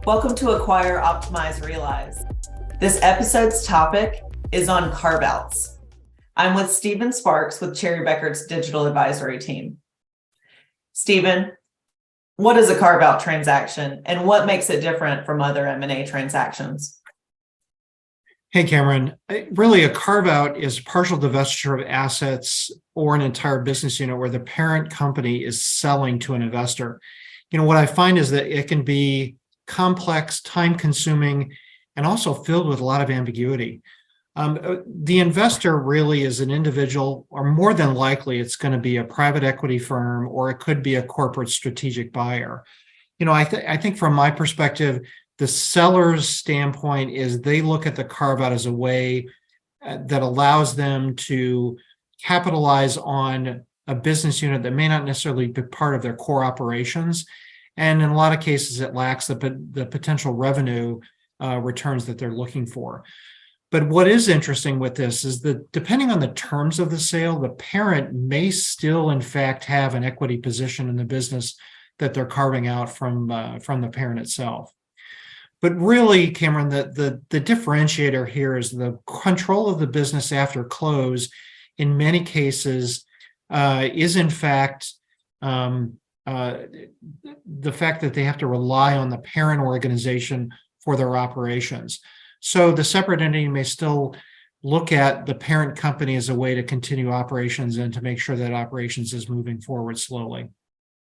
Welcome to Acquire, Optimize, Realize. This episode's topic is on carve-outs. I'm with Stephen Sparks with Cherry Becker's digital advisory team. Stephen, what is a carve-out transaction and what makes it different from other M&A transactions? Hey, Cameron. Really, a carve-out is partial divestiture of assets or an entire business unit where the parent company is selling to an investor. What I find is that it can be complex, time-consuming, and also filled with a lot of ambiguity. The investor really is an individual, or more than likely, it's going to be a private equity firm, or it could be a corporate strategic buyer. I think from my perspective, the seller's standpoint is they look at the carve-out as a way that allows them to capitalize on a business unit that may not necessarily be part of their core operations. And in a lot of cases, it lacks the potential revenue returns that they're looking for. But what is interesting with this is that depending on the terms of the sale, the parent may still, in fact, have an equity position in the business that they're carving out from the parent itself. But really, Cameron, the differentiator here is the control of the business after close, in many cases, is in fact the fact that they have to rely on the parent organization for their operations. So the separate entity may still look at the parent company as a way to continue operations and to make sure that operations is moving forward slowly.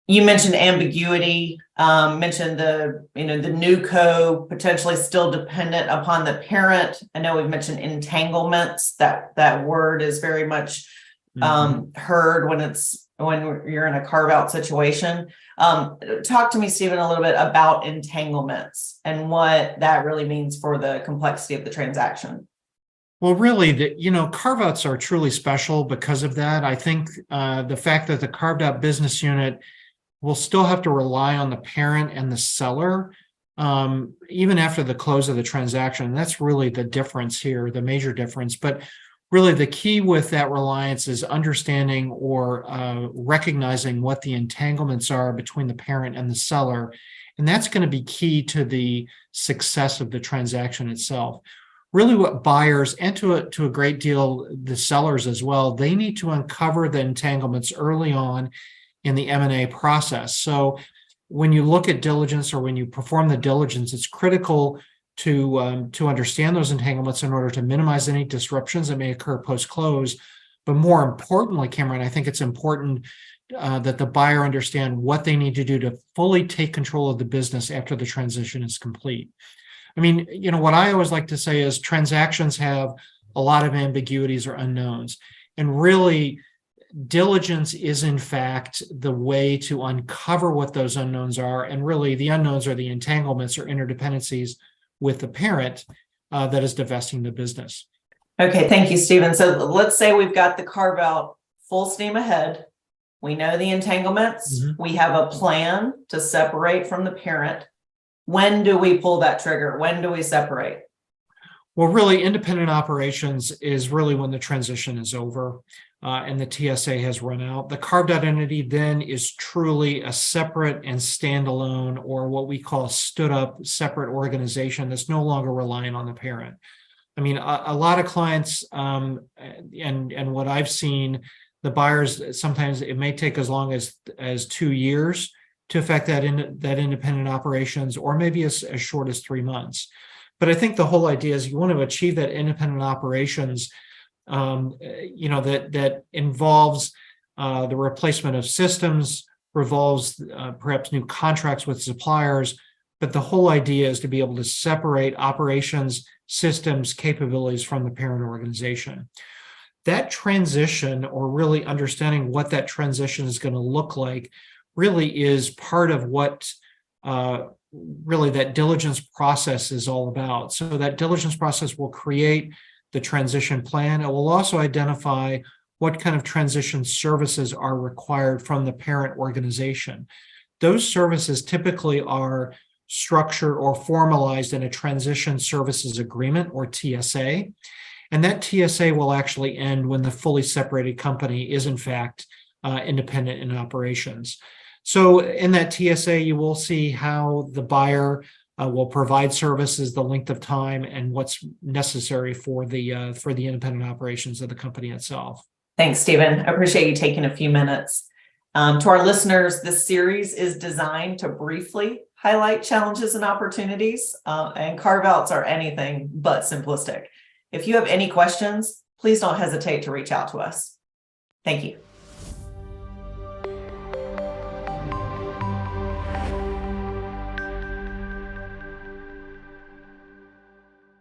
You mentioned ambiguity, mentioned the new co potentially still dependent upon the parent. I know we've mentioned entanglements. That word is very much heard when you're in a carve-out situation. Talk to me, Stephen, a little bit about entanglements and what that really means for the complexity of the transaction. Well, really, carve-outs are truly special because of that. I think the fact that the carved-out business unit will still have to rely on the parent and the seller, even after the close of the transaction. That's really the difference here, the major difference. But really, the key with that reliance is understanding or recognizing what the entanglements are between the parent and the seller. And that's going to be key to the success of the transaction itself. Really, what buyers, and to a great deal, the sellers as well, they need to uncover the entanglements early on in the M&A process. So when you look at diligence or when you perform the diligence, it's critical to understand those entanglements in order to minimize any disruptions that may occur post-close. But more importantly, Cameron, I think it's important that the buyer understand what they need to do to fully take control of the business after the transition is complete. I mean, what I always like to say is transactions have a lot of ambiguities or unknowns. And really, diligence is, in fact, the way to uncover what those unknowns are. And really, the unknowns are the entanglements or interdependencies with the parent that is divesting the business. Okay, thank you, Stephen. So let's say we've got the carve-out full steam ahead. We know the entanglements. We have a plan to separate from the parent. When do we pull that trigger? When do we separate? Well, really, independent operations is really when the transition is over and the TSA has run out. The carved-out entity then is truly a separate and standalone, or what we call stood-up separate organization that's no longer relying on the parent. I mean, a lot of clients, and what I've seen, the buyers, sometimes it may take as long as 2 years to affect that independent operations, or maybe as short as 3 months. But I think the whole idea is you want to achieve that independent operations, that involves the replacement of systems, revolves perhaps new contracts with suppliers. But the whole idea is to be able to separate operations, systems, capabilities from the parent organization. That transition, or really understanding what that transition is going to look like, really is part of what really that diligence process is all about. So that diligence process will create the transition plan. It will also identify what kind of transition services are required from the parent organization. Those services typically are structured or formalized in a transition services agreement, or TSA. And that TSA will actually end when the fully separated company is, in fact, independent in operations. So in that TSA, you will see how the buyer will provide services, the length of time, and what's necessary for the independent operations of the company itself. Thanks, Stephen. I appreciate you taking a few minutes. To our listeners, this series is designed to briefly highlight challenges and opportunities, and carve-outs are anything but simplistic. If you have any questions, please don't hesitate to reach out to us. Thank you.